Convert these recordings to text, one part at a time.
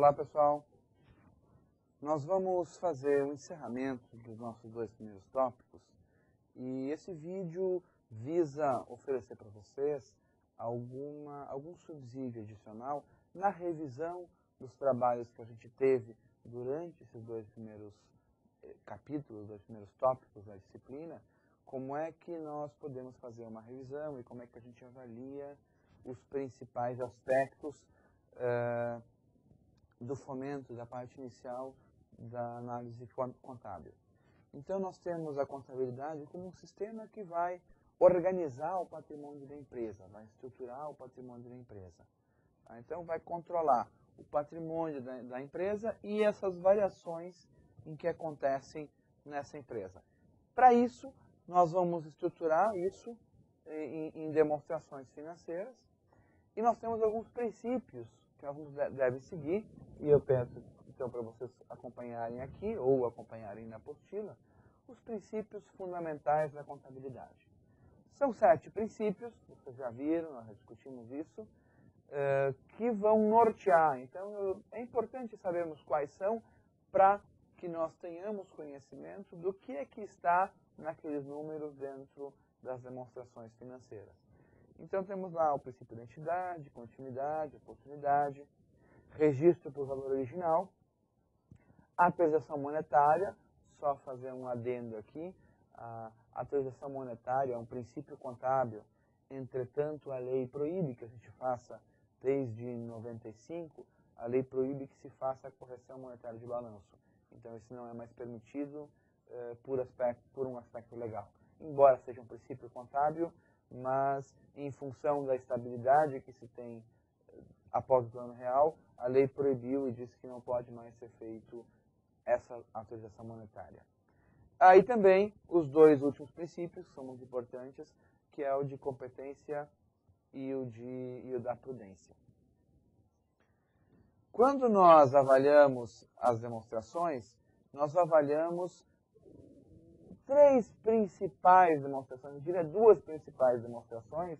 Olá pessoal, nós vamos fazer o encerramento dos nossos dois primeiros tópicos e esse vídeo visa oferecer para vocês algum subsídio adicional na revisão dos trabalhos que a gente teve durante esses dois primeiros capítulos, dois primeiros tópicos da disciplina, como é que nós podemos fazer uma revisão e como é que a gente avalia os principais aspectos do fomento, da parte inicial da análise contábil. Então, nós temos a contabilidade como um sistema que vai organizar o patrimônio da empresa, vai estruturar o patrimônio da empresa. Então, vai controlar o patrimônio da empresa e essas variações em que acontecem nessa empresa. Para isso, nós vamos estruturar isso em demonstrações financeiras e nós temos alguns princípios que nós devem seguir, e eu peço então para vocês acompanharem aqui ou acompanharem na apostila, os princípios fundamentais da contabilidade. São 7 princípios, vocês já viram, nós já discutimos isso, que vão nortear. Então, é importante sabermos quais são para que nós tenhamos conhecimento do que é que está naqueles números dentro das demonstrações financeiras. Então, temos lá o princípio da entidade, continuidade, oportunidade, registro por valor original, atualização monetária, só fazer um adendo aqui, a atualização monetária é um princípio contábil, entretanto a lei proíbe que a gente faça, desde 95, a lei proíbe que se faça a correção monetária de balanço. Então, isso não é mais permitido por um aspecto legal. Embora seja um princípio contábil, mas em função da estabilidade que se tem após o plano real, a lei proibiu e disse que não pode mais ser feito essa atualização monetária. Aí também os dois últimos princípios, que são muito importantes, que é o de competência e o da prudência. Quando nós avaliamos as demonstrações, nós avaliamos 3 principais demonstrações, eu diria 2 principais demonstrações,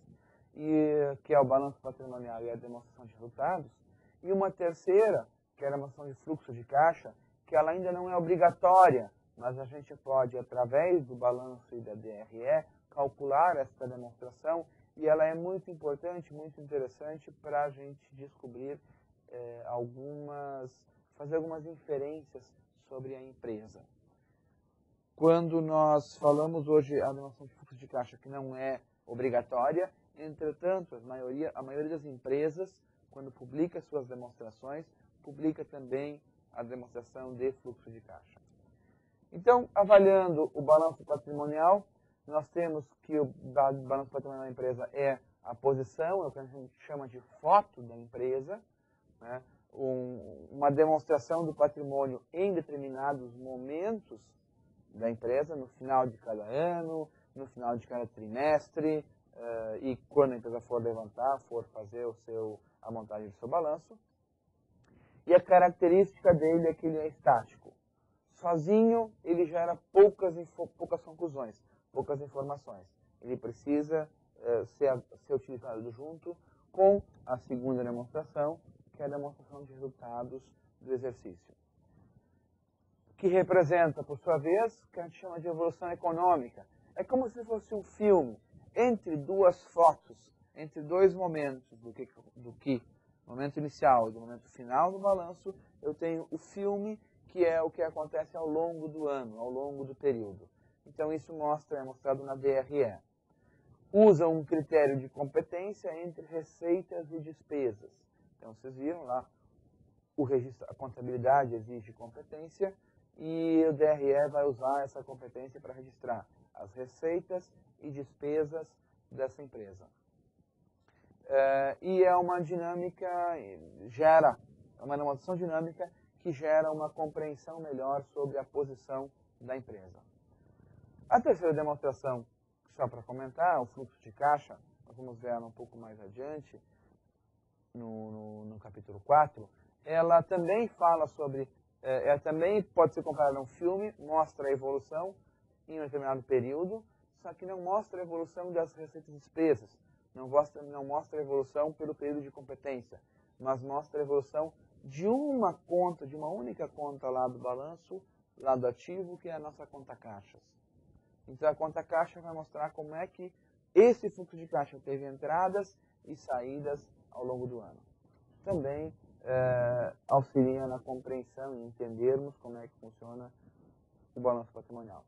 que é o balanço patrimonial e a demonstração de resultados, e uma terceira, que é a demonstração de fluxo de caixa, que ela ainda não é obrigatória, mas a gente pode, através do balanço e da DRE, calcular essa demonstração, e ela é muito importante, muito interessante para a gente descobrir fazer algumas inferências sobre a empresa. Quando nós falamos hoje a demonstração de fluxo de caixa, que não é obrigatória, entretanto, a maioria das empresas, quando publica suas demonstrações, publica também a demonstração de fluxo de caixa. Então, avaliando o balanço patrimonial, nós temos que o balanço patrimonial da empresa é a posição, é o que a gente chama de foto da empresa, né? Uma demonstração do patrimônio em determinados momentos da empresa, no final de cada ano, no final de cada trimestre, e quando a empresa for levantar, for fazer a montagem do seu balanço. E a característica dele é que ele é estático. Sozinho, ele gera poucas conclusões, poucas informações. Ele precisa ser utilizado junto com a segunda demonstração, que é a demonstração de resultados do exercício, que representa, por sua vez, o que a gente chama de evolução econômica. É como se fosse um filme entre 2 fotos, entre 2 momentos do momento inicial e do momento final do balanço. Eu tenho o filme, que é o que acontece ao longo do ano, ao longo do período. Então, isso é mostrado na DRE. Usa um critério de competência entre receitas e despesas. Então, vocês viram lá, a contabilidade exige competência e o DRE vai usar essa competência para registrar as receitas e despesas dessa empresa. E é uma dinâmica, é uma demonstração dinâmica que gera uma compreensão melhor sobre a posição da empresa. A terceira demonstração, só para comentar, o fluxo de caixa, nós vamos ver ela um pouco mais adiante, no capítulo 4, ela também fala sobre, ela também pode ser comparada a um filme, mostra a evolução em um determinado período, só que não mostra a evolução das receitas e despesas, não mostra a evolução pelo período de competência, mas mostra a evolução de uma conta, de uma única conta lá do balanço, lado ativo, que é a nossa conta caixas. Então a conta caixa vai mostrar como é que esse fluxo de caixa teve entradas e saídas ao longo do ano. Também auxilia na compreensão e entendermos como é que funciona o balanço patrimonial.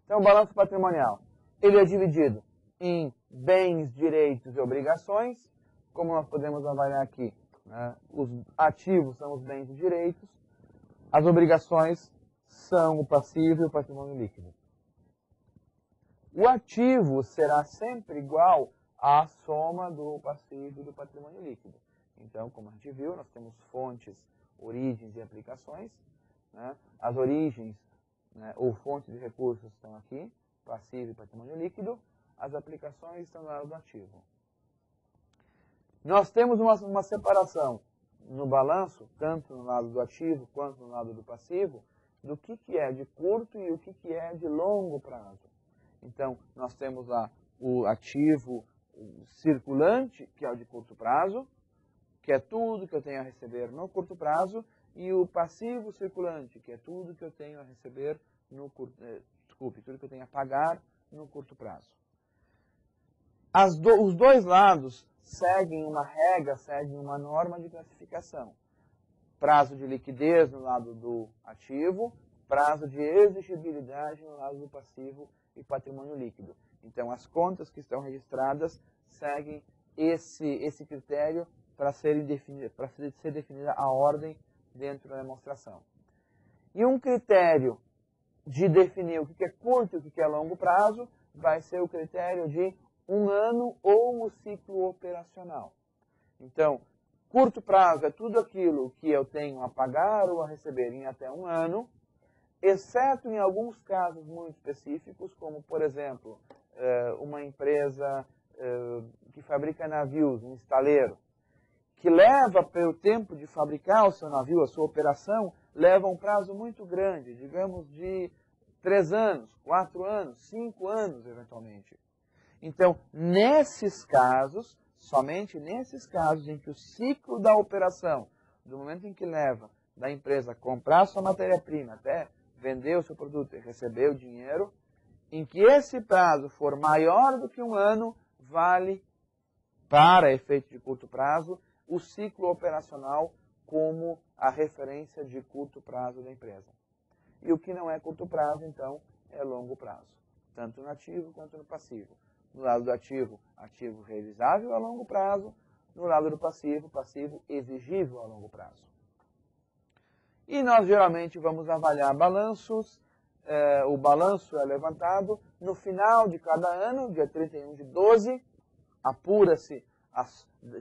Então o balanço patrimonial, ele é dividido em bens, direitos e obrigações, como nós podemos avaliar aqui. Né? Os ativos são os bens e direitos, as obrigações são o passivo e o patrimônio líquido. O ativo será sempre igual à soma do passivo e do patrimônio líquido. Então, como a gente viu, nós temos fontes, origens e aplicações. Né? As origens, né, ou fontes de recursos estão aqui, passivo e patrimônio líquido. As aplicações estão no lado do ativo. Nós temos uma separação no balanço, tanto no lado do ativo quanto no lado do passivo, do que é de curto e o que é de longo prazo. Então, nós temos lá o ativo circulante, que é o de curto prazo, que é tudo que eu tenho a receber no curto prazo, e o passivo circulante, que é tudo que eu tenho a receber no tudo que eu tenho a pagar no curto prazo. Os dois lados seguem uma regra, seguem uma norma de classificação. Prazo de liquidez no lado do ativo, prazo de exigibilidade no lado do passivo e patrimônio líquido. Então, as contas que estão registradas seguem esse critério para ser definida a ordem dentro da demonstração. E um critério de definir o que é curto e o que é longo prazo vai ser o critério de um ano ou o ciclo operacional. Então, curto prazo é tudo aquilo que eu tenho a pagar ou a receber em até um ano, exceto em alguns casos muito específicos, como, por exemplo, uma empresa que fabrica navios, um estaleiro, que leva pelo tempo de fabricar o seu navio, a sua operação, leva um prazo muito grande, digamos de 3 anos, 4 anos, 5 anos, eventualmente. Então, nesses casos, somente nesses casos em que o ciclo da operação, do momento em que leva da empresa comprar a sua matéria-prima até vender o seu produto e receber o dinheiro, em que esse prazo for maior do que um ano, vale, para efeito de curto prazo, o ciclo operacional como a referência de curto prazo da empresa. E o que não é curto prazo, então, é longo prazo, tanto no ativo quanto no passivo. No lado do ativo, ativo realizável a longo prazo. No lado do passivo, passivo exigível a longo prazo. E nós geralmente vamos avaliar balanços. O balanço é levantado no final de cada ano, dia 31 de 12, apura-se,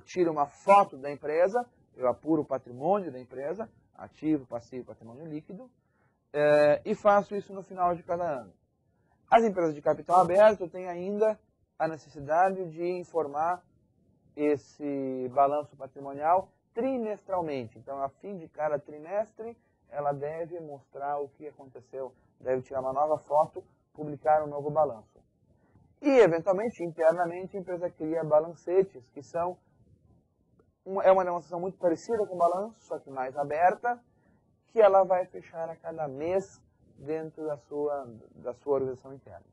tira uma foto da empresa, eu apuro o patrimônio da empresa, ativo, passivo, patrimônio líquido, e faço isso no final de cada ano. As empresas de capital aberto têm ainda a necessidade de informar esse balanço patrimonial trimestralmente. Então, a fim de cada trimestre, ela deve mostrar o que aconteceu, deve tirar uma nova foto, publicar um novo balanço. E, eventualmente, internamente, a empresa cria balancetes, que são uma demonstração muito parecida com o balanço, só que mais aberta, que ela vai fechar a cada mês dentro da sua organização interna.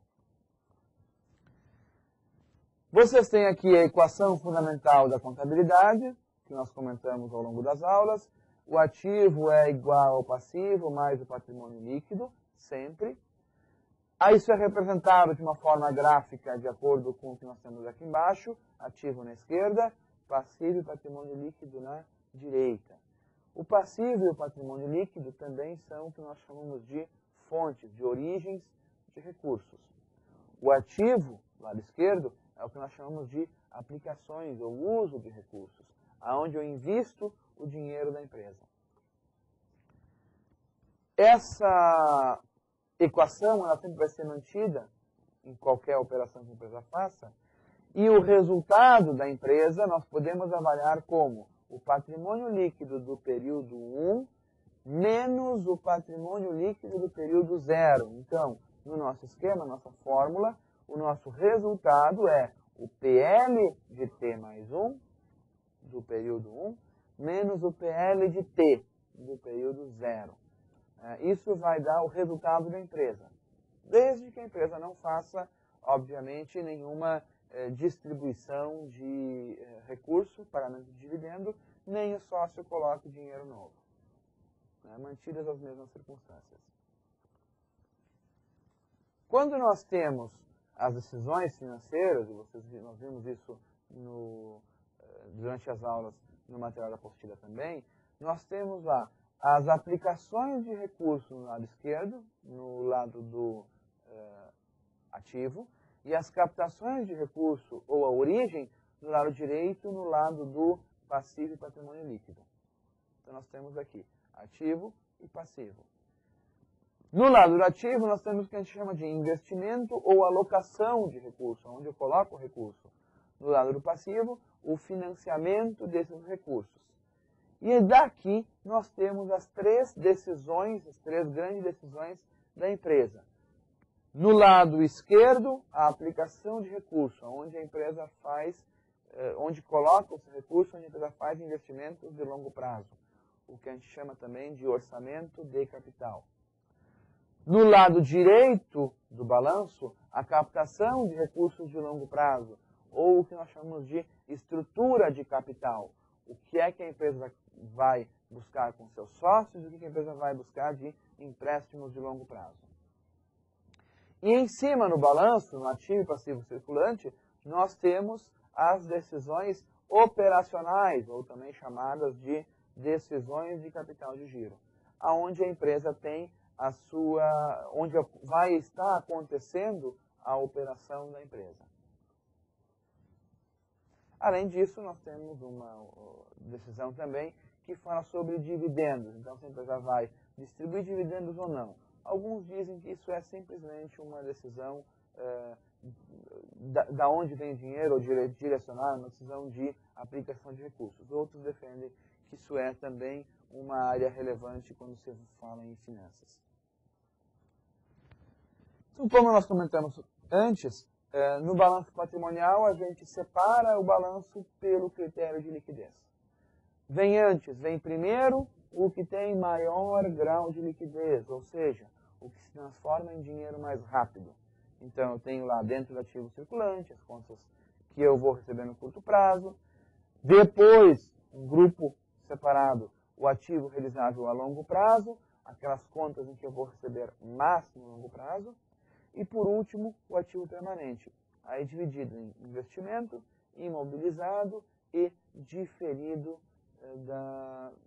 Vocês têm aqui a equação fundamental da contabilidade, que nós comentamos ao longo das aulas. O ativo é igual ao passivo mais o patrimônio líquido, sempre. Aí isso é representado de uma forma gráfica de acordo com o que nós temos aqui embaixo, ativo na esquerda, passivo e patrimônio líquido na direita. O passivo e o patrimônio líquido também são o que nós chamamos de fontes, de origens de recursos. O ativo, lado esquerdo, é o que nós chamamos de aplicações ou uso de recursos, aonde eu invisto o dinheiro da empresa. Essa equação ela sempre vai ser mantida em qualquer operação que a empresa faça, e o resultado da empresa nós podemos avaliar como o patrimônio líquido do período 1 menos o patrimônio líquido do período 0. Então, no nosso esquema, nossa fórmula, o nosso resultado é o PL de T mais 1, do período 1, menos o PL de T, do período 0. Isso vai dar o resultado da empresa, desde que a empresa não faça, obviamente, nenhuma distribuição de recurso, pagamento de dividendo, nem o sócio coloque dinheiro novo, mantidas as mesmas circunstâncias. Quando nós temos as decisões financeiras, e nós vimos isso durante as aulas no material da apostila também, nós temos lá as aplicações de recurso no lado esquerdo, no lado do ativo, e as captações de recurso ou a origem no lado direito, no lado do passivo e patrimônio líquido. Então nós temos aqui ativo e passivo. No lado do ativo, nós temos o que a gente chama de investimento ou alocação de recurso, onde eu coloco o recurso. No lado do passivo, o financiamento desses recursos. E daqui nós temos as três decisões, as três grandes decisões da empresa. No lado esquerdo, a aplicação de recurso, onde a empresa faz, onde coloca esse recurso, onde a empresa faz investimentos de longo prazo. O que a gente chama também de orçamento de capital. No lado direito do balanço, a captação de recursos de longo prazo, ou o que nós chamamos de estrutura de capital. O que é que a empresa vai buscar com seus sócios e o que a empresa vai buscar de empréstimos de longo prazo. E em cima, no balanço, no ativo e passivo circulante, nós temos as decisões operacionais, ou também chamadas de decisões de capital de giro, aonde a empresa tem onde vai estar acontecendo a operação da empresa. Além disso, nós temos uma decisão também que fala sobre dividendos. Então, se a empresa vai distribuir dividendos ou não. Alguns dizem que isso é simplesmente uma decisão da onde vem o dinheiro, ou direcionar, uma decisão de aplicação de recursos. Outros defendem que isso é também uma área relevante quando se fala em finanças. Então, como nós comentamos antes, no balanço patrimonial a gente separa o balanço pelo critério de liquidez. Vem primeiro o que tem maior grau de liquidez, ou seja, o que se transforma em dinheiro mais rápido. Então, eu tenho lá dentro do ativo circulante as contas que eu vou receber no curto prazo. Depois, um grupo separado, o ativo realizável a longo prazo, aquelas contas em que eu vou receber máximo a longo prazo. E, por último, o ativo permanente, aí dividido em investimento, imobilizado e diferido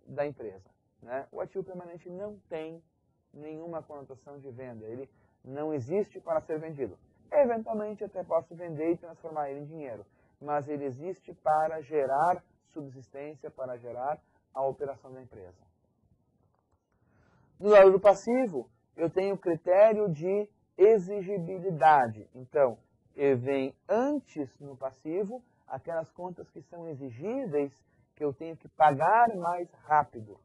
da empresa. O ativo permanente não tem nenhuma conotação de venda, ele não existe para ser vendido. Eventualmente, até posso vender e transformar ele em dinheiro, mas ele existe para gerar subsistência, para gerar a operação da empresa. No lado do passivo, eu tenho o critério de exigibilidade. Então, vem antes no passivo aquelas contas que são exigíveis, que eu tenho que pagar mais rápido.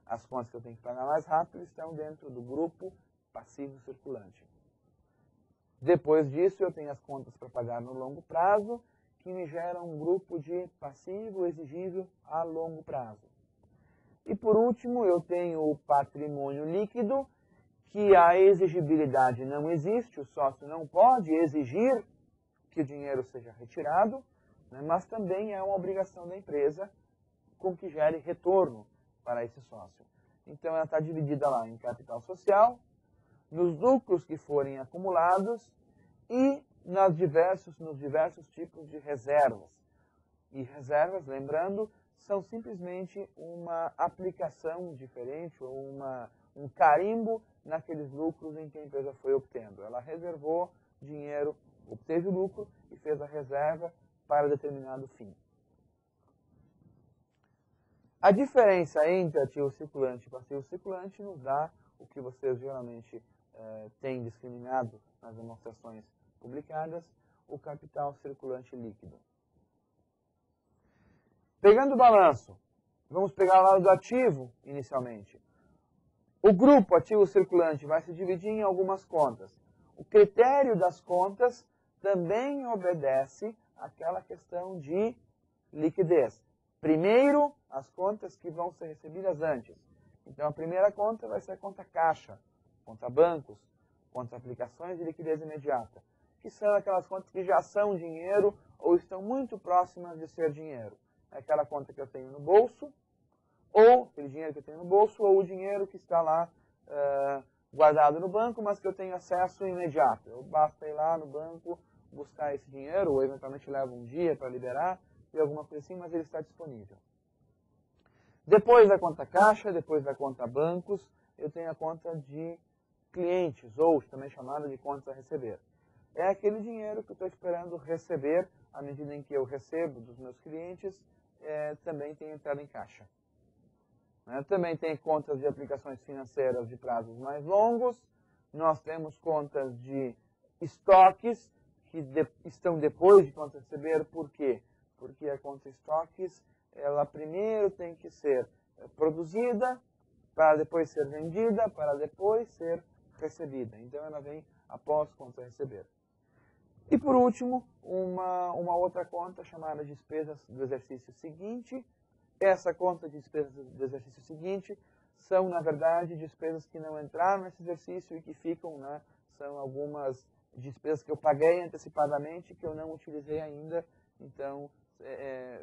As contas que eu tenho que pagar mais rápido estão dentro do grupo passivo circulante. Depois disso, eu tenho as contas para pagar no longo prazo, que me geram um grupo de passivo exigível a longo prazo. E por último, eu tenho o patrimônio líquido, que a exigibilidade não existe, o sócio não pode exigir que o dinheiro seja retirado, mas também é uma obrigação da empresa com que gere retorno para esse sócio. Então, ela está dividida lá em capital social, nos lucros que forem acumulados e nos diversos tipos de reservas. E reservas, lembrando, são simplesmente uma aplicação diferente ou um carimbo naqueles lucros em que a empresa foi obtendo. Ela reservou dinheiro, obteve o lucro e fez a reserva para determinado fim. A diferença entre ativo circulante e passivo circulante nos dá o que vocês geralmente têm discriminado nas demonstrações publicadas, o capital circulante líquido. Pegando o balanço, vamos pegar o lado do ativo inicialmente. O grupo ativo circulante vai se dividir em algumas contas. O critério das contas também obedece àquela questão de liquidez. primeiro as contas que vão ser recebidas antes. Então, a primeira conta vai ser a conta caixa, conta bancos, conta aplicações de liquidez imediata, que são aquelas contas que já são dinheiro ou estão muito próximas de ser dinheiro. É aquela conta que eu tenho no bolso, ou aquele dinheiro que eu tenho no bolso, ou o dinheiro que está lá guardado no banco, mas que eu tenho acesso imediato. Eu basta ir lá no banco, buscar esse dinheiro, ou eventualmente leva um dia para liberar, e alguma coisa assim, mas ele está disponível. Depois da conta caixa, depois da conta bancos, eu tenho a conta de clientes, ou também chamada de conta a receber. É aquele dinheiro que eu estou esperando receber, à medida em que eu recebo dos meus clientes, também tem entrada em caixa. Também tem contas de aplicações financeiras de prazos mais longos. Nós temos contas de estoques que estão depois de conta receber. Por quê? Porque a conta estoques, ela primeiro tem que ser produzida, para depois ser vendida, para depois ser recebida. Então, ela vem após conta receber. E, por último, uma outra conta chamada despesas do exercício seguinte. Essa conta de despesas do exercício seguinte são, na verdade, despesas que não entraram nesse exercício e que ficam, são algumas despesas que eu paguei antecipadamente que eu não utilizei ainda, então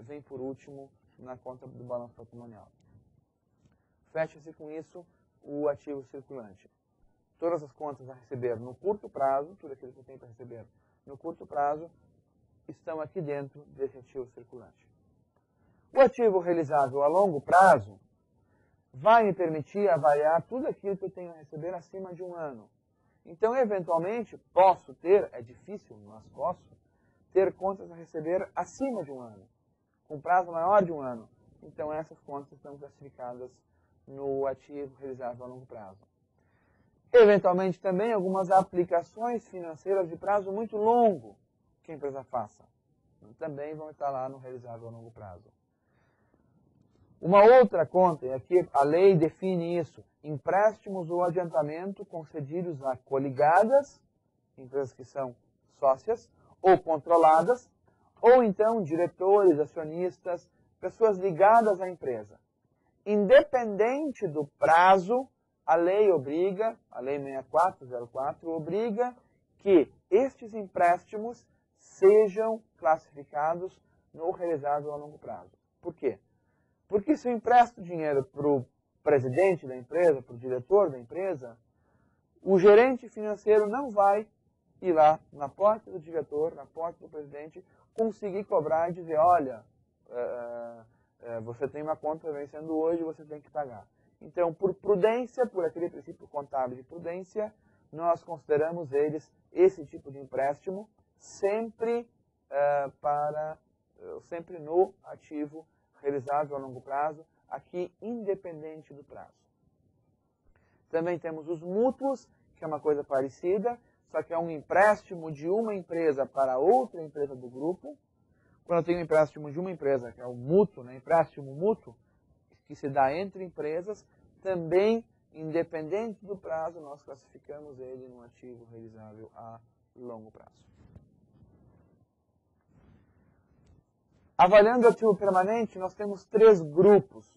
vem por último na conta do balanço patrimonial. Fecha-se com isso o ativo circulante. Todas as contas a receber no curto prazo, tudo aquilo que eu tenho para receber no curto prazo, estão aqui dentro desse ativo circulante. O ativo realizável a longo prazo vai me permitir avaliar tudo aquilo que eu tenho a receber acima de um ano. Então, eventualmente, posso ter, é difícil, mas posso, ter contas a receber acima de um ano, com prazo maior de um ano. Então, essas contas estão classificadas no ativo realizável a longo prazo. Eventualmente, também, algumas aplicações financeiras de prazo muito longo que a empresa faça. Também vão estar lá no realizável a longo prazo. Uma outra conta, e aqui a lei define isso, empréstimos ou adiantamento concedidos a coligadas, empresas que são sócias, ou controladas, ou então diretores, acionistas, pessoas ligadas à empresa. Independente do prazo, a lei obriga, a lei 6404 obriga que estes empréstimos sejam classificados no realizável a longo prazo. Por quê? Porque se eu empresto dinheiro para o presidente da empresa, para o diretor da empresa, o gerente financeiro não vai ir lá na porta do diretor, na porta do presidente, conseguir cobrar e dizer, olha, você tem uma conta vencendo hoje, você tem que pagar. Então, por prudência, por aquele princípio contábil de prudência, nós consideramos esse tipo de empréstimo sempre, sempre no ativo realizável a longo prazo, aqui independente do prazo. Também temos os mútuos, que é uma coisa parecida, só que é um empréstimo de uma empresa para outra empresa do grupo. Quando eu tenho um empréstimo de uma empresa, que é o mútuo, empréstimo mútuo, que se dá entre empresas, também, independente do prazo, nós classificamos ele no ativo realizável a longo prazo. Avaliando o ativo permanente, nós temos 3 grupos,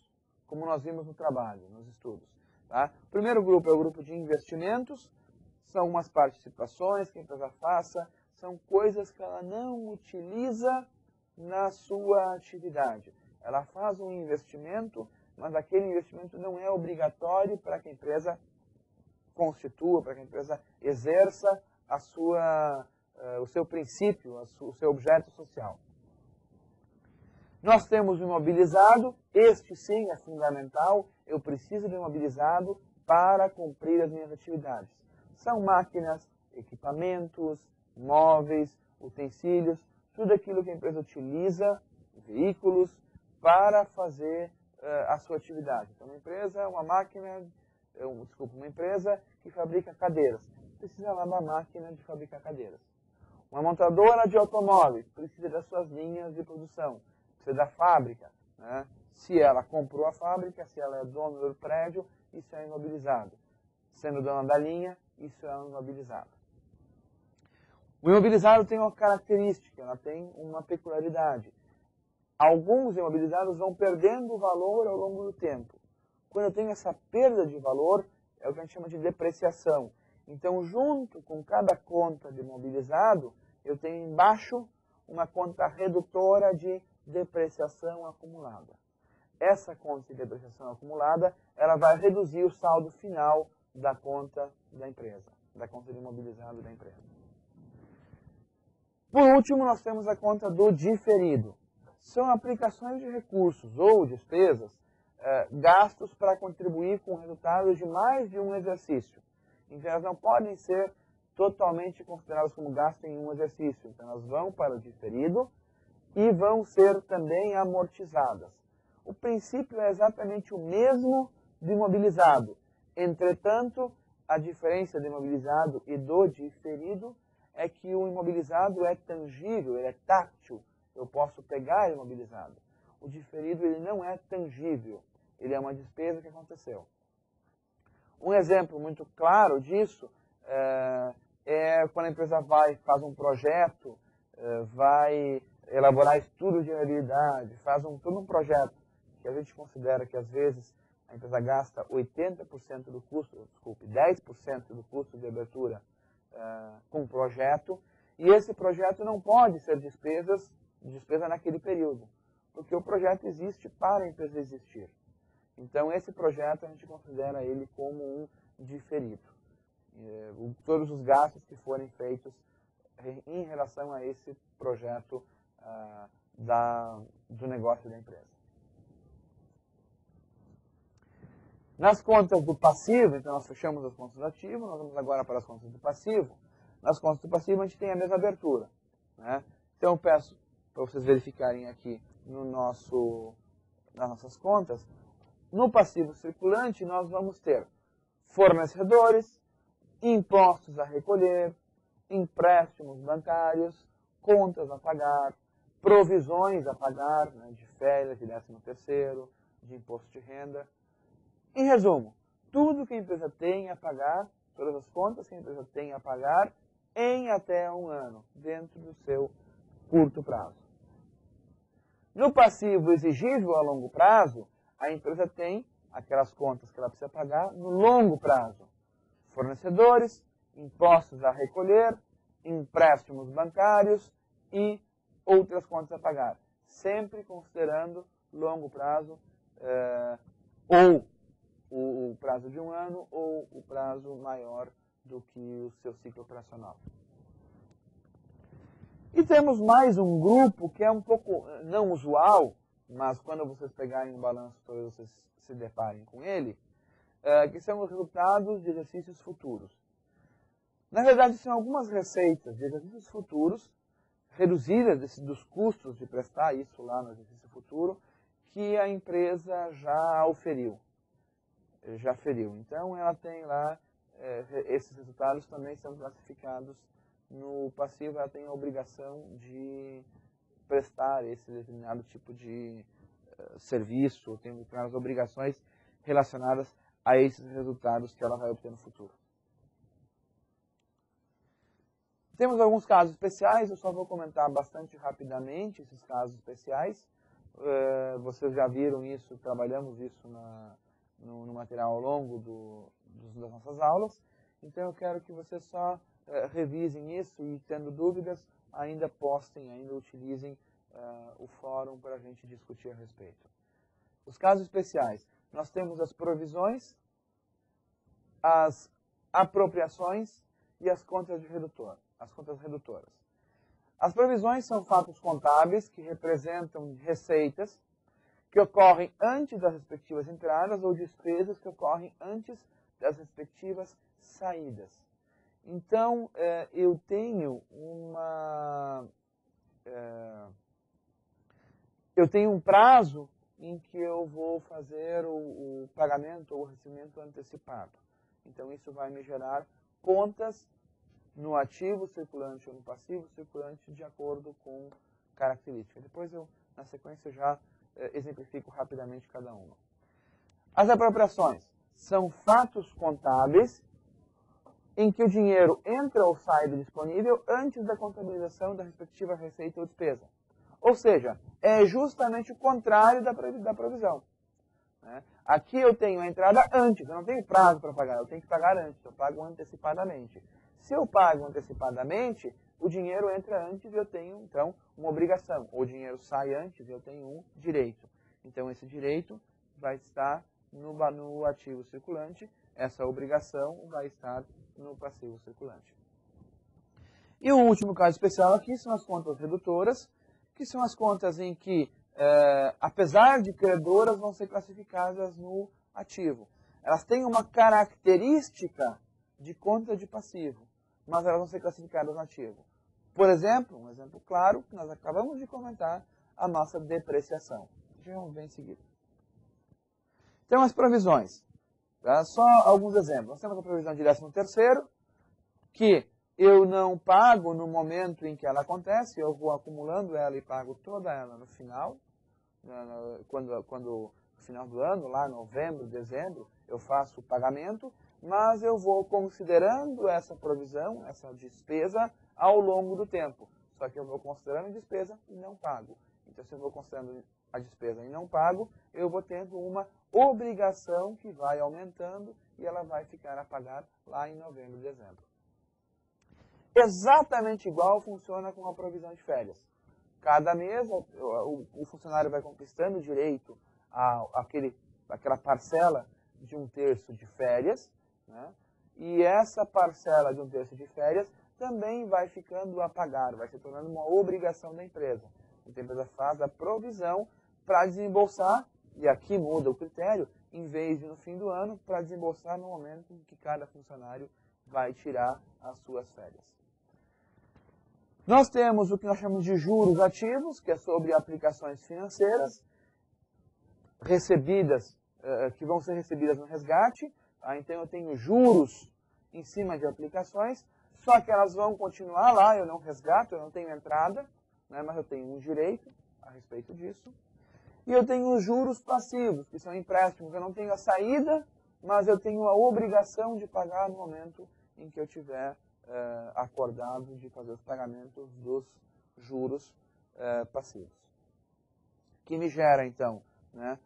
como nós vimos no trabalho, nos estudos. Tá? O primeiro grupo é o grupo de investimentos, são umas participações que a empresa faça, são coisas que ela não utiliza na sua atividade. Ela faz um investimento, mas aquele investimento não é obrigatório para que a empresa constitua, para que a empresa exerça o seu princípio, o seu objeto social. Nós temos o imobilizado, este sim é fundamental, eu preciso de imobilizado para cumprir as minhas atividades. São máquinas, equipamentos, móveis, utensílios, tudo aquilo que a empresa utiliza, veículos, para fazer a sua atividade. Então, uma empresa, uma empresa que fabrica cadeiras, precisa lá da máquina de fabricar cadeiras. Uma montadora de automóveis precisa das suas linhas de produção. Precisa da fábrica. Se ela comprou a fábrica, se ela é dona do prédio, isso é imobilizado. Sendo dona da linha, isso é um imobilizado. O imobilizado tem uma característica, ela tem uma peculiaridade. alguns imobilizados vão perdendo valor ao longo do tempo. Quando eu tenho essa perda de valor, é o que a gente chama de depreciação. Então, junto com cada conta de imobilizado, eu tenho embaixo uma conta redutora de depreciação acumulada. Essa conta de depreciação acumulada, ela vai reduzir o saldo final da conta da empresa, da conta de imobilizado da empresa. Por último, nós temos a conta do diferido. São aplicações de recursos ou despesas gastos para contribuir com o resultado de mais de um exercício. Então, elas não podem ser totalmente consideradas como gasto em um exercício. Então, elas vão para o diferido e vão ser também amortizadas. O princípio é exatamente o mesmo do imobilizado. Entretanto, a diferença do imobilizado e do diferido é que o imobilizado é tangível, ele é tátil. Eu posso pegar o imobilizado. O diferido ele não é tangível, ele é uma despesa que aconteceu. Um exemplo muito claro disso é quando a empresa faz um projeto, vai elaborar estudos de viabilidade, faz todo um projeto que a gente considera que às vezes a empresa gasta 80% do custo, 10% do custo de abertura com o projeto, e esse projeto não pode ser despesa naquele período, porque o projeto existe para a empresa existir. Então, esse projeto a gente considera ele como um diferido. Todos os gastos que forem feitos em relação a esse projeto do negócio da empresa. Nas contas do passivo, então nós fechamos as contas do ativo, nós vamos agora para as contas do passivo. Nas contas do passivo a gente tem a mesma abertura, né? Então eu peço para vocês verificarem aqui nas nossas contas. No passivo circulante nós vamos ter fornecedores, impostos a recolher, empréstimos bancários, contas a pagar, provisões a pagar, né, de férias, de 13º, de imposto de renda. Em resumo, tudo que a empresa tem a pagar, todas as contas que a empresa tem a pagar em até um ano, dentro do seu curto prazo. No passivo exigível a longo prazo, a empresa tem aquelas contas que ela precisa pagar no longo prazo. Fornecedores, impostos a recolher, empréstimos bancários e outras contas a pagar. Sempre considerando longo prazo ou o prazo de um ano ou o prazo maior do que o seu ciclo operacional. E temos mais um grupo que é um pouco não usual, mas quando vocês pegarem um balanço, talvez vocês se deparem com ele, que são os resultados de exercícios futuros. Na verdade, são algumas receitas de exercícios futuros, reduzidas dos custos de prestar isso lá no exercício futuro, que a empresa já auferiu. Então, ela tem lá, esses resultados também são classificados no passivo, ela tem a obrigação de prestar esse determinado tipo de serviço, tem determinadas obrigações relacionadas a esses resultados que ela vai obter no futuro. Temos alguns casos especiais, eu só vou comentar bastante rapidamente esses casos especiais. Vocês já viram isso, trabalhamos isso no material ao longo das nossas aulas. Então eu quero que vocês só revisem isso e, tendo dúvidas, ainda postem, ainda utilizem o fórum para a gente discutir a respeito. Os casos especiais. Nós temos as provisões, as apropriações e as contas redutoras. As provisões são fatos contábeis que representam receitas que ocorrem antes das respectivas entradas ou despesas que ocorrem antes das respectivas saídas. Então, eu tenho um prazo em que eu vou fazer o pagamento ou o recebimento antecipado. Então, isso vai me gerar contas no ativo circulante ou no passivo circulante de acordo com características. Depois, na sequência, já exemplifico rapidamente cada uma. As apropriações são fatos contábeis em que o dinheiro entra ou sai do disponível antes da contabilização da respectiva receita ou despesa. Ou seja, é justamente o contrário da provisão. Né? Aqui eu tenho a entrada antes, eu não tenho prazo para pagar, eu tenho que pagar antes, eu pago antecipadamente. Se eu pago antecipadamente, o dinheiro entra antes e eu tenho, então, uma obrigação. Ou o dinheiro sai antes e eu tenho um direito. Então, esse direito vai estar no ativo circulante, essa obrigação vai estar no passivo circulante. E o último caso especial aqui são as contas redutoras, que são as contas em que, apesar de credoras, vão ser classificadas no ativo. Elas têm uma característica de conta de passivo, mas elas vão ser classificadas no ativo. Por exemplo, um exemplo claro, que nós acabamos de comentar, a nossa depreciação. Já vamos ver em seguida. Então, as provisões. Tá? Só alguns exemplos. Nós temos a provisão de 13º, que eu não pago no momento em que ela acontece, eu vou acumulando ela e pago toda ela no final, no final do ano, lá novembro, dezembro, eu faço o pagamento, mas eu vou considerando essa provisão, essa despesa, ao longo do tempo. Só que eu vou considerando a despesa e não pago. Então, se eu vou considerando a despesa e não pago, eu vou tendo uma obrigação que vai aumentando e ela vai ficar a pagar lá em novembro, dezembro. Exatamente igual funciona com a provisão de férias. Cada mês o funcionário vai conquistando o direito àquela parcela de 1/3 de férias, né? E essa parcela de 1/3 de férias também vai ficando a pagar, vai se tornando uma obrigação da empresa. Então a empresa faz a provisão para desembolsar, e aqui muda o critério, em vez de no fim do ano, para desembolsar no momento em que cada funcionário vai tirar as suas férias. Nós temos o que nós chamamos de juros ativos, que é sobre aplicações financeiras, recebidas, que vão ser recebidas no resgate. Tá? Então eu tenho juros em cima de aplicações, só que elas vão continuar lá, eu não resgato, eu não tenho entrada, né, mas eu tenho um direito a respeito disso. E eu tenho os juros passivos, que são empréstimos, eu não tenho a saída, mas eu tenho a obrigação de pagar no momento em que eu tiver acordado de fazer os pagamentos dos juros passivos. Que me gera, então, né,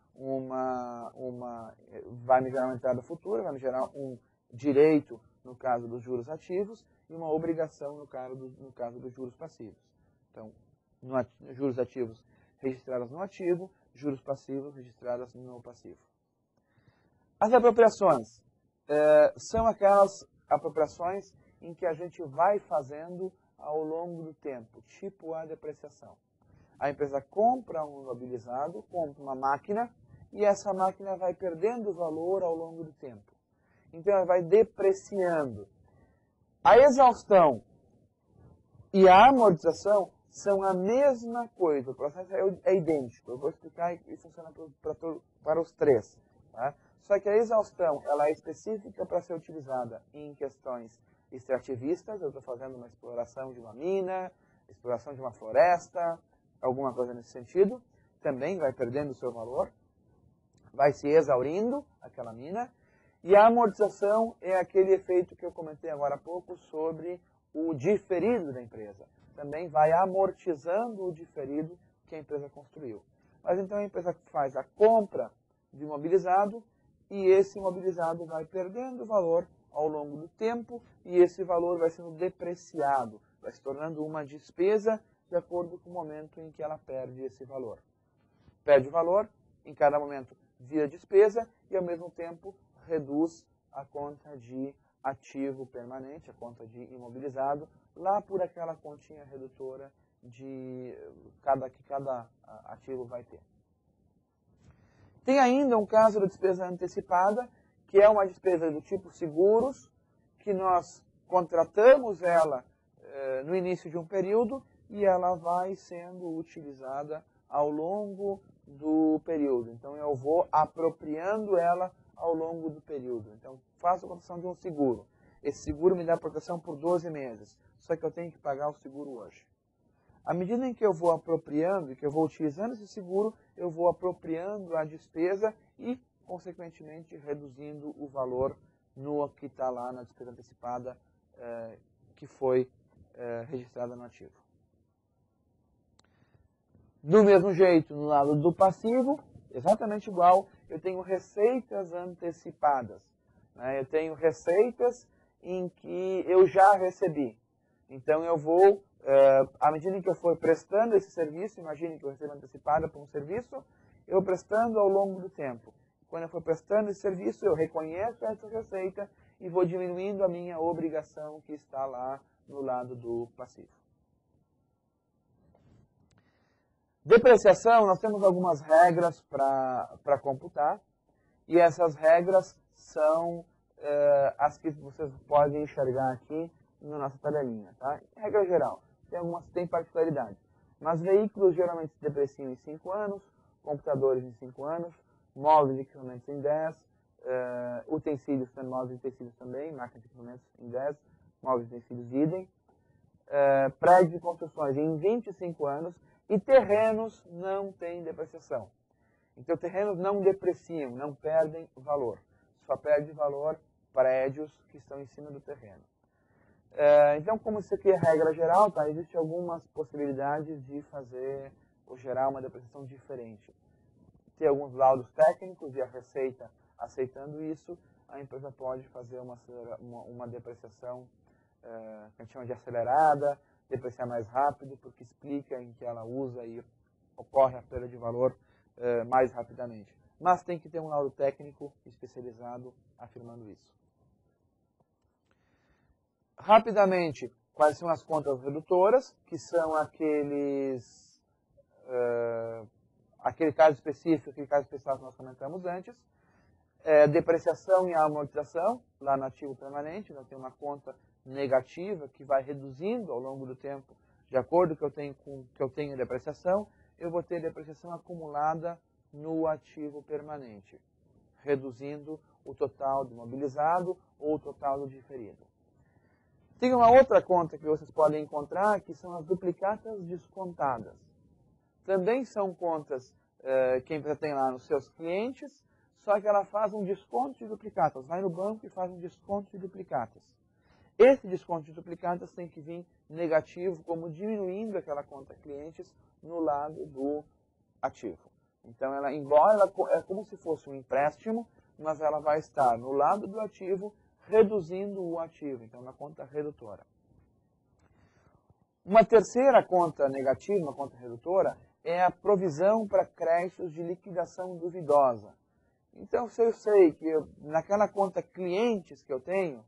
vai me gerar uma entrada futura, vai me gerar um direito no caso dos juros ativos e uma obrigação no caso dos juros passivos. Então, juros ativos registrados no ativo, juros passivos registrados no passivo. As apropriações são aquelas apropriações em que a gente vai fazendo ao longo do tempo, tipo a depreciação. A empresa compra um imobilizado, compra uma máquina, e essa máquina vai perdendo valor ao longo do tempo. Então ela vai depreciando. A exaustão e a amortização são a mesma coisa, o processo é idêntico. Eu vou explicar e funciona para os três. Tá? Só que a exaustão ela é específica para ser utilizada em questões extrativistas, eu estou fazendo uma exploração de uma mina, exploração de uma floresta, alguma coisa nesse sentido, também vai perdendo o seu valor, vai se exaurindo aquela mina, e a amortização é aquele efeito que eu comentei agora há pouco sobre o diferido da empresa. Também vai amortizando o diferido que a empresa construiu. Mas então a empresa faz a compra de imobilizado e esse imobilizado vai perdendo valor ao longo do tempo e esse valor vai sendo depreciado, vai se tornando uma despesa de acordo com o momento em que ela perde esse valor. Perde valor, em cada momento vira despesa e ao mesmo tempo reduz a conta de ativo permanente, a conta de imobilizado, lá por aquela continha redutora que cada ativo vai ter. Tem ainda um caso da despesa antecipada, que é uma despesa do tipo seguros, que nós contratamos ela no início de um período e ela vai sendo utilizada ao longo do período. Então, eu vou apropriando ela ao longo do período. Então, faço a contratação de um seguro. Esse seguro me dá proteção por 12 meses, só que eu tenho que pagar o seguro hoje. À medida em que eu vou apropriando e que eu vou utilizando esse seguro, eu vou apropriando a despesa e, consequentemente, reduzindo o valor no que está lá na despesa antecipada que foi registrada no ativo. Do mesmo jeito, no lado do passivo, exatamente igual, eu tenho receitas antecipadas. Né? Eu tenho receitas em que eu já recebi. Então, eu vou, à medida que eu for prestando esse serviço, imagine que eu recebo antecipada por um serviço, eu vou prestando ao longo do tempo. Quando eu for prestando esse serviço, eu reconheço essa receita e vou diminuindo a minha obrigação que está lá no lado do passivo. Depreciação, nós temos algumas regras para computar, e essas regras são as que vocês podem enxergar aqui na nossa tabelinha. Tá? Regra geral, tem particularidades, mas veículos geralmente se depreciam em 5 anos, computadores em 5 anos, móveis e equipamentos em 10, utensílios, móveis e utensílios também, máquinas de equipamentos em 10, móveis e utensílios idem, prédios e construções em 25 anos, e terrenos não têm depreciação. Então, terrenos não depreciam, não perdem valor. Só perde valor prédios que estão em cima do terreno. Então, como isso aqui é regra geral, tá? Existem algumas possibilidades de fazer ou gerar uma depreciação diferente. Tem alguns laudos técnicos e a Receita aceitando isso, a empresa pode fazer uma depreciação que a gente chama de acelerada, depreciar mais rápido, porque explica em que ela usa e ocorre a perda de valor mais rapidamente. Mas tem que ter um laudo técnico especializado afirmando isso. Rapidamente, quais são as contas redutoras, que são aquele caso específico, aquele caso especial que nós comentamos antes. Depreciação e amortização, lá no ativo permanente, nós temos uma conta negativa que vai reduzindo ao longo do tempo, de acordo com que eu tenho depreciação, eu vou ter depreciação acumulada no ativo permanente, reduzindo o total do imobilizado ou o total do diferido. Tem uma outra conta que vocês podem encontrar, que são as duplicatas descontadas. Também são contas que a empresa tem lá nos seus clientes, só que ela faz um desconto de duplicatas. Vai no banco e faz um desconto de duplicatas. Esse desconto de duplicatas tem que vir negativo, como diminuindo aquela conta clientes no lado do ativo. Então, embora ela é como se fosse um empréstimo, mas ela vai estar no lado do ativo, reduzindo o ativo. Então, uma conta redutora. Uma terceira conta negativa, uma conta redutora, é a provisão para créditos de liquidação duvidosa. Então, se eu sei que naquela conta clientes que eu tenho,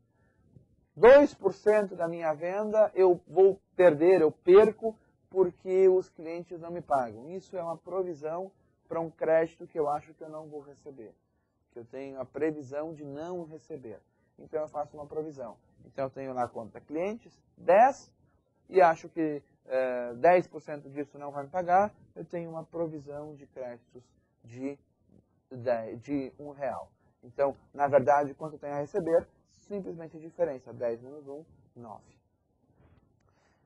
2% da minha venda eu vou perder, eu perco, porque os clientes não me pagam. Isso é uma provisão para um crédito que eu acho que eu não vou receber. Que eu tenho a previsão de não receber. Então, eu faço uma provisão. Então, eu tenho lá a conta clientes, 10, e acho que 10% disso não vai me pagar, eu tenho uma provisão de créditos de R$1. Então, na verdade, quanto eu tenho a receber, simplesmente a diferença, 10 menos 1, 9.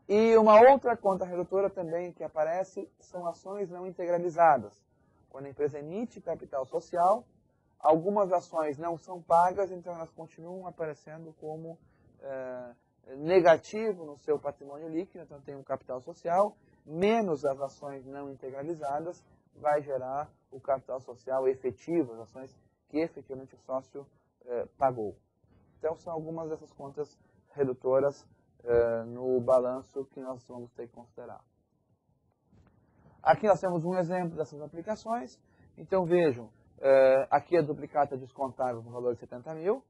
E uma outra conta redutora também que aparece são ações não integralizadas. Quando a empresa emite capital social, algumas ações não são pagas, então elas continuam aparecendo como negativo no seu patrimônio líquido, então tem um capital social, menos as ações não integralizadas, vai gerar o capital social efetivo, as ações que efetivamente o sócio pagou. Então, são algumas dessas contas redutoras no balanço que nós vamos ter que considerar. Aqui nós temos um exemplo dessas aplicações. Então, vejam, aqui a duplicata descontável no valor de 70 mil.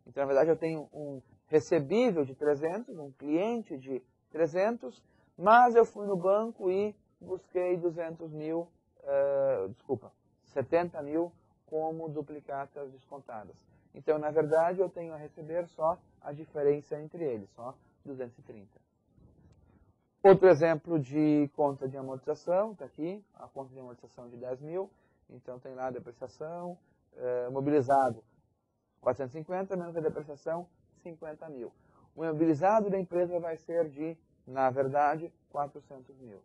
Então, na verdade, eu tenho um recebível de 300, um cliente de 300, mas eu fui no banco e busquei 70 mil como duplicatas descontadas. Então, na verdade, eu tenho a receber só a diferença entre eles, só 230. Outro exemplo de conta de amortização, está aqui, a conta de amortização de 10 mil. Então, tem lá a depreciação, mobilizado 450, menos a depreciação 50 mil. O imobilizado da empresa vai ser de, na verdade, 400 mil.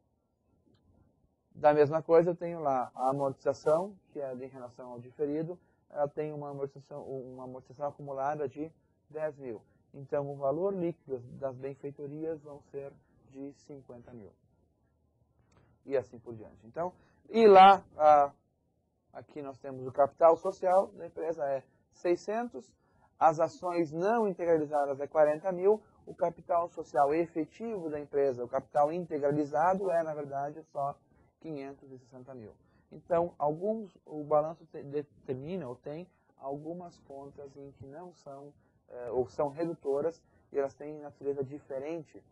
Da mesma coisa, eu tenho lá a amortização, que é em relação ao diferido, ela tem uma amortização acumulada de 10 mil. Então, o valor líquido das benfeitorias vão ser de 50 mil. e assim por diante. Então, e lá, aqui nós temos o capital social da empresa é 600, as ações não integralizadas é 40 mil, o capital social efetivo da empresa, o capital integralizado é, na verdade, só 560 mil. Então, o balanço determina ou tem algumas contas em que não são, ou são redutoras, e elas têm natureza diferente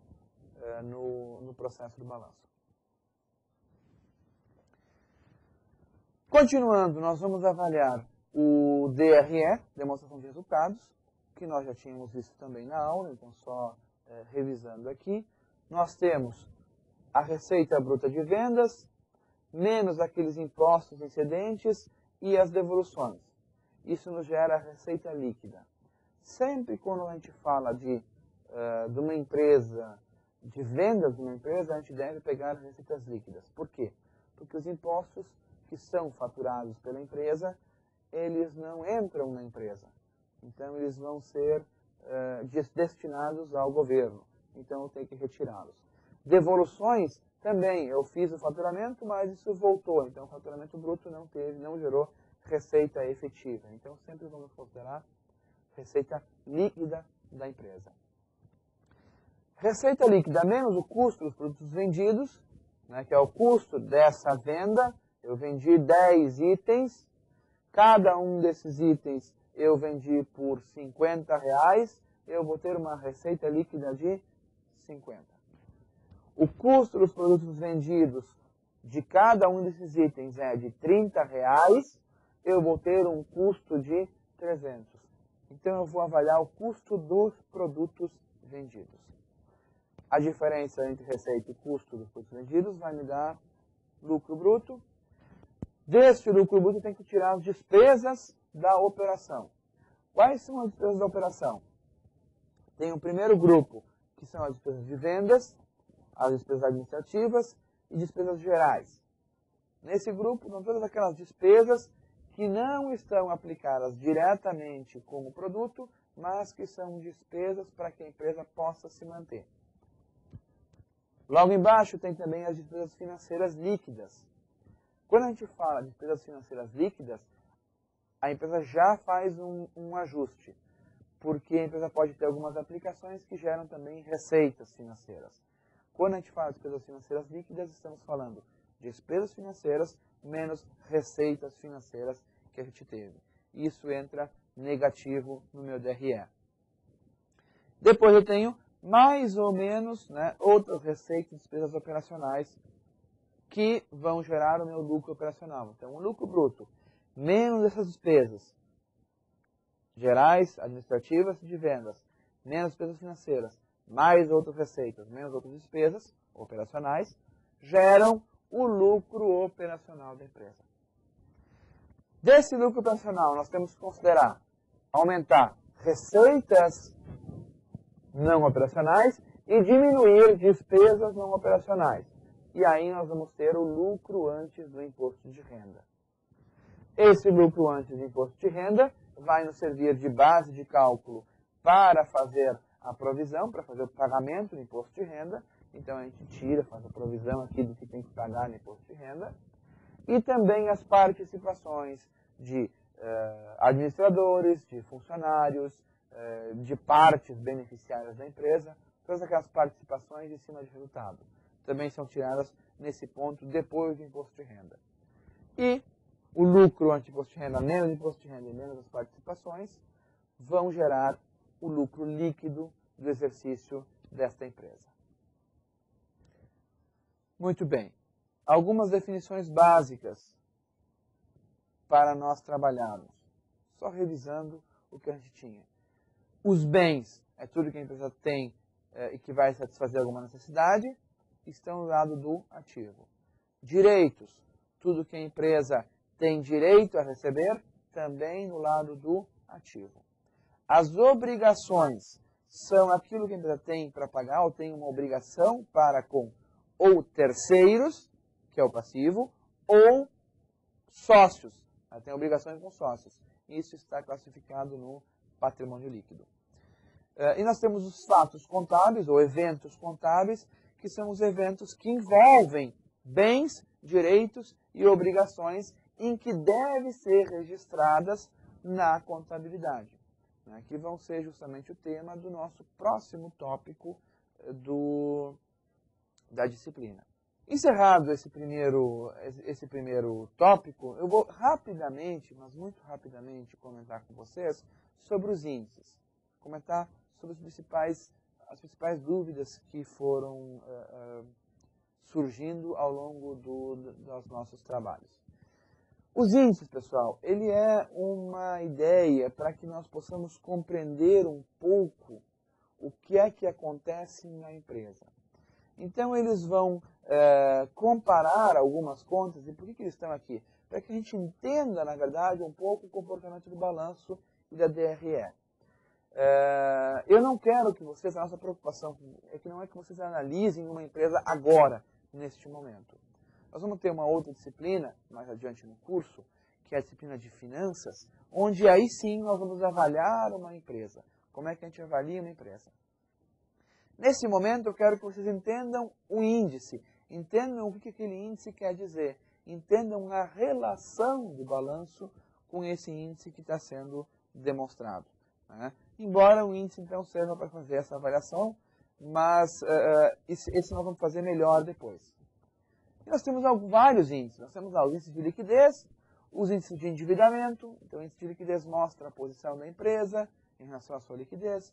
no processo do balanço. Continuando, nós vamos avaliar o DRE, Demonstração de Resultados, que nós já tínhamos visto também na aula, então só revisando aqui. Nós temos a receita bruta de vendas, menos aqueles impostos incidentes e as devoluções. Isso nos gera a receita líquida. Sempre quando a gente fala de uma empresa, de vendas de uma empresa, a gente deve pegar as receitas líquidas. Por quê? Porque os impostos que são faturados pela empresa, eles não entram na empresa. Então, eles vão ser destinados ao governo. Então, eu tenho que retirá-los. Devoluções, também, eu fiz o faturamento, mas isso voltou. Então, o faturamento bruto não gerou receita efetiva. Então, sempre vamos considerar receita líquida da empresa. Receita líquida menos o custo dos produtos vendidos, né, que é o custo dessa venda. Eu vendi 10 itens, cada um desses itens eu vendi por R$50, eu vou ter uma receita líquida de 50. O custo dos produtos vendidos de cada um desses itens é de R$30, eu vou ter um custo de 300. Então, eu vou avaliar o custo dos produtos vendidos. A diferença entre receita e custo dos produtos vendidos vai me dar lucro bruto. Deste lucro bruto, eu tenho que tirar as despesas da operação. Quais são as despesas da operação? Tem o primeiro grupo, que são as despesas de vendas, as despesas administrativas e despesas gerais. Nesse grupo, são todas aquelas despesas que não estão aplicadas diretamente com o produto, mas que são despesas para que a empresa possa se manter. Logo embaixo tem também as despesas financeiras líquidas. Quando a gente fala de despesas financeiras líquidas, a empresa já faz um ajuste, porque a empresa pode ter algumas aplicações que geram também receitas financeiras. Quando a gente fala de despesas financeiras líquidas, estamos falando de despesas financeiras menos receitas financeiras que a gente teve. Isso entra negativo no meu DRE. Depois eu tenho mais ou menos, né, outras receitas e despesas operacionais que vão gerar o meu lucro operacional. Então, o lucro bruto, menos essas despesas gerais, administrativas e de vendas, menos despesas financeiras, mais outras receitas, menos outras despesas operacionais, geram o lucro operacional da empresa. Desse lucro operacional, nós temos que considerar aumentar receitas não operacionais e diminuir despesas não operacionais. E aí nós vamos ter o lucro antes do imposto de renda. Esse lucro antes do imposto de renda vai nos servir de base de cálculo para fazer a provisão, para fazer o pagamento do imposto de renda. Então a gente tira, faz a provisão aqui do que tem que pagar no imposto de renda. E também as participações de administradores, de funcionários, de partes beneficiárias da empresa, todas aquelas participações em cima de resultado. Também são tiradas nesse ponto depois do imposto de renda. E o lucro antes do imposto de renda, menos o imposto de renda e menos as participações, vão gerar o lucro líquido do exercício desta empresa. Muito bem. Algumas definições básicas para nós trabalharmos. Só revisando o que a gente tinha. Os bens é tudo que a empresa tem e que vai satisfazer alguma necessidade, estão no lado do ativo. Direitos, tudo que a empresa tem direito a receber, também no lado do ativo. As obrigações são aquilo que a empresa tem para pagar, ou tem uma obrigação para com ou terceiros, que é o passivo, ou sócios, ela tem obrigações com sócios. Isso está classificado no patrimônio líquido. E nós temos os fatos contábeis, ou eventos contábeis, que são os eventos que envolvem bens, direitos e obrigações em que devem ser registradas na contabilidade, né, que vão ser justamente o tema do nosso próximo tópico da disciplina. Encerrado esse primeiro tópico, eu vou rapidamente, mas muito rapidamente, comentar com vocês sobre os índices. Comentar sobre as principais dúvidas que foram surgindo ao longo dos nossos trabalhos. Os índices, pessoal, ele é uma ideia para que nós possamos compreender um pouco o que é que acontece na empresa. Então, eles vão comparar algumas contas. E por que eles estão aqui? Para que a gente entenda, na verdade, um pouco o comportamento do balanço e da DRE. Eu não quero que vocês, a nossa preocupação é que não é que vocês analisem uma empresa agora, neste momento. Nós vamos ter uma outra disciplina, mais adiante no curso, que é a disciplina de finanças, onde aí sim nós vamos avaliar uma empresa. Como é que a gente avalia uma empresa? Nesse momento eu quero que vocês entendam o índice, entendam o que aquele índice quer dizer, entendam a relação do balanço com esse índice que está sendo demonstrado, né? Embora o índice então serva para fazer essa avaliação, mas esse nós vamos fazer melhor depois. E nós temos vários índices. Nós temos lá os índices de liquidez, os índices de endividamento. Então, o índice de liquidez mostra a posição da empresa em relação à sua liquidez.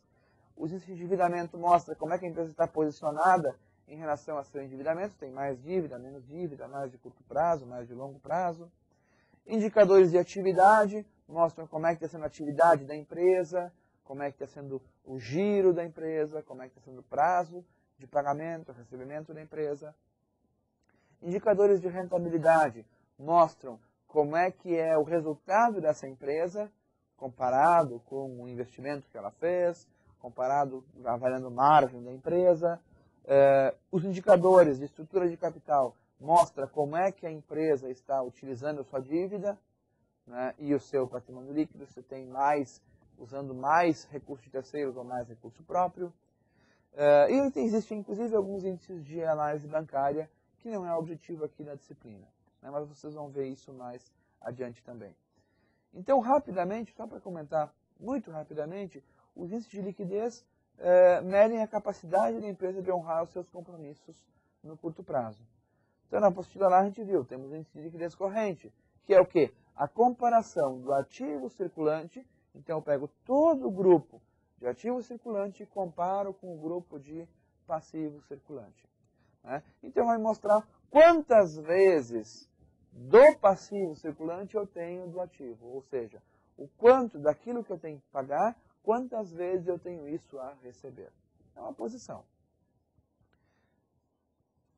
Os índices de endividamento mostram como é que a empresa está posicionada em relação ao seu endividamento. Tem mais dívida, menos dívida, mais de curto prazo, mais de longo prazo. Indicadores de atividade mostram como é que está sendo a atividade da empresa, como é que está sendo o giro da empresa, como é que está sendo o prazo de pagamento, recebimento da empresa. Indicadores de rentabilidade mostram como é que é o resultado dessa empresa comparado com o investimento que ela fez, comparado, avaliando a margem da empresa. Os indicadores de estrutura de capital mostram como é que a empresa está utilizando a sua dívida, né, e o seu patrimônio líquido, se tem usando mais recursos de terceiros ou mais recurso próprio. E existem, inclusive, alguns índices de análise bancária, que não é o objetivo aqui da disciplina, né, mas vocês vão ver isso mais adiante também. Então, rapidamente, só para comentar muito rapidamente, os índices de liquidez medem a capacidade da empresa de honrar os seus compromissos no curto prazo. Então, na apostila lá a gente viu, temos o índice de liquidez corrente, que é o quê? A comparação do ativo circulante. Então, eu pego todo o grupo de ativo circulante e comparo com o grupo de passivo circulante, né? Então, vai mostrar quantas vezes do passivo circulante eu tenho do ativo, ou seja, o quanto daquilo que eu tenho que pagar, quantas vezes eu tenho isso a receber. É uma posição.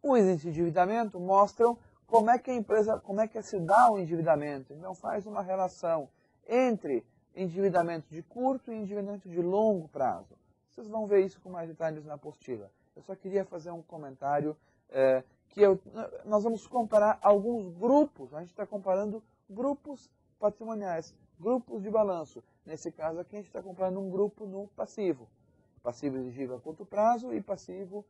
Os índices de endividamento mostram como é que a empresa, como é que se dá o endividamento. Então, faz uma relação entre endividamento de curto e endividamento de longo prazo. Vocês vão ver isso com mais detalhes na apostila. Eu só queria fazer um comentário nós vamos comparar alguns grupos. A gente está comparando grupos patrimoniais, grupos de balanço. Nesse caso aqui, a gente está comparando um grupo no passivo. Passivo elegível a curto prazo e passivo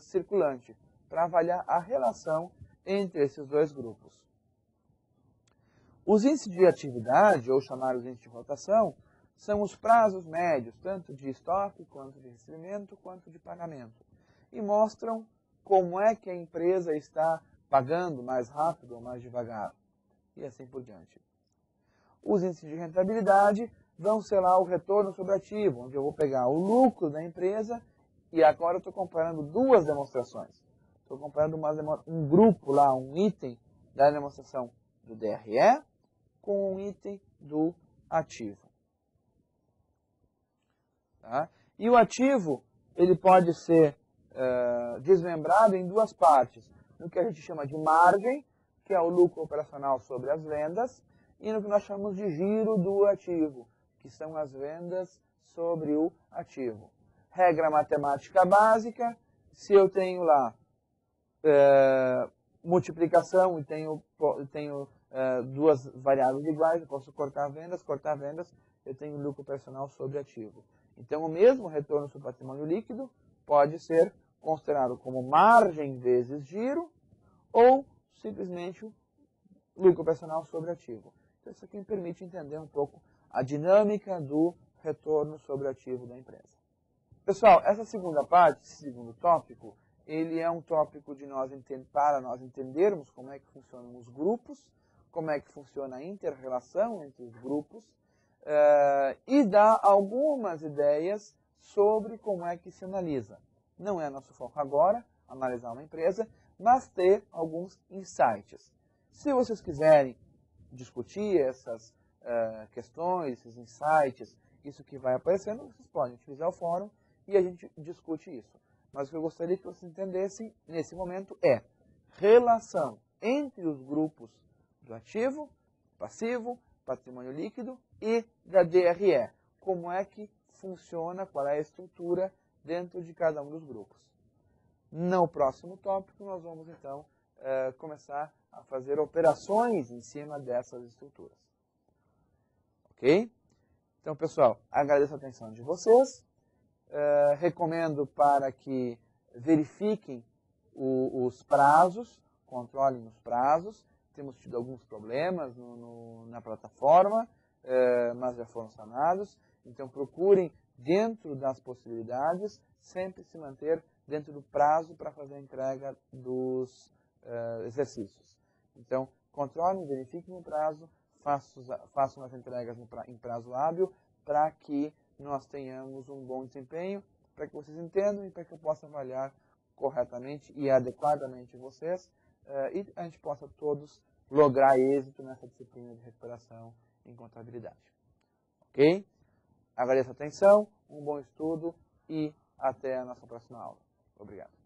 circulante, para avaliar a relação entre esses dois grupos. Os índices de atividade, ou chamados índices de rotação, são os prazos médios, tanto de estoque, quanto de recebimento, quanto de pagamento. E mostram como é que a empresa está pagando mais rápido ou mais devagar, e assim por diante. Os índices de rentabilidade vão ser lá o retorno sobre ativo, onde eu vou pegar o lucro da empresa, e agora eu estou comparando duas demonstrações. Estou comparando um grupo lá, um item da demonstração do DRE com um item do ativo. Tá? E o ativo, ele pode ser desmembrado em duas partes. No que a gente chama de margem, que é o lucro operacional sobre as vendas, e no que nós chamamos de giro do ativo, que são as vendas sobre o ativo. Regra matemática básica: se eu tenho lá multiplicação e tenho duas variáveis iguais, eu posso cortar vendas, eu tenho lucro operacional sobre ativo. Então, o mesmo retorno sobre patrimônio líquido pode ser considerado como margem vezes giro, ou simplesmente o lucro operacional sobre ativo. Então, isso aqui me permite entender um pouco a dinâmica do retorno sobre ativo da empresa. Pessoal, essa segunda parte, esse segundo tópico, ele é um tópico para nós entendermos como é que funcionam os grupos, como é que funciona a inter-relação entre os grupos, e dá algumas ideias sobre como é que se analisa. Não é nosso foco agora, analisar uma empresa, mas ter alguns insights. Se vocês quiserem discutir essas questões, esses insights, isso que vai aparecendo, vocês podem utilizar o fórum e a gente discute isso. Mas o que eu gostaria que vocês entendessem nesse momento é relação entre os grupos do ativo, passivo, patrimônio líquido e da DRE. Como é que funciona, qual é a estrutura dentro de cada um dos grupos. No próximo tópico, nós vamos então começar a fazer operações em cima dessas estruturas. Ok? Então, pessoal, agradeço a atenção de vocês. Recomendo para que verifiquem os prazos, controlem os prazos. Temos tido alguns problemas na plataforma, mas já foram sanados. Então, procurem, dentro das possibilidades, sempre se manter dentro do prazo para fazer a entrega dos exercícios. Então, controlem, verifiquem o prazo, façam as entregas em prazo hábil para que nós tenhamos um bom desempenho, para que vocês entendam e para que eu possa avaliar corretamente e adequadamente vocês e a gente possa todos lograr êxito nessa disciplina de recuperação em contabilidade. Ok? Agradeço a atenção, um bom estudo e até a nossa próxima aula. Obrigado.